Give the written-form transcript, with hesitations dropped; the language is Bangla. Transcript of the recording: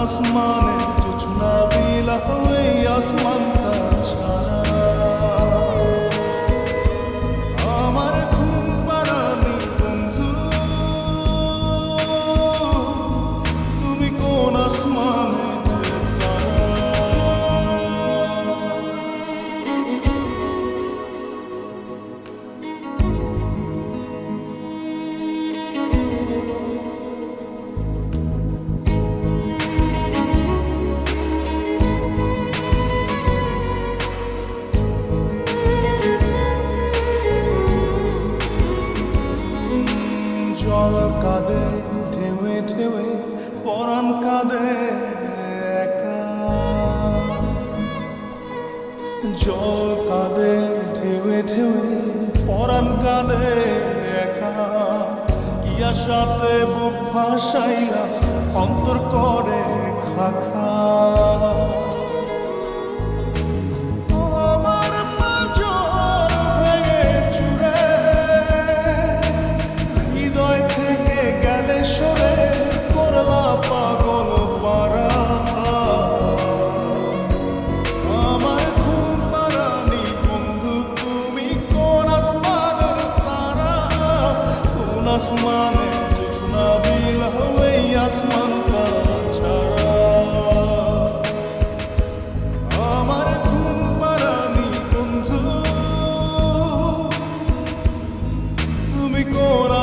আসমানে জোছনা বিলা ওই আসমানটা ছাড়া আমার ঘুম পাড়ানি বন্ধু তুমি কোন আসমানে জল কাঁদে ঢেউে ঢেউে পরাণ কাঁদে একা জল কাঁদে ঢেউে ঢেউে পরাণ কাঁদে একা ইয়া সাথে বুক ভাসাইলা অন্তর করে খাখা পাগল পারা আমার ঘুম পাড়ানি বন্ধু তুমি কোন আসমানের তারা কোন আসমানে জোছনা বিলা ওই আসমানটা ছাড়া আমার ঘুম পাড়ানি বন্ধু তুমি কোন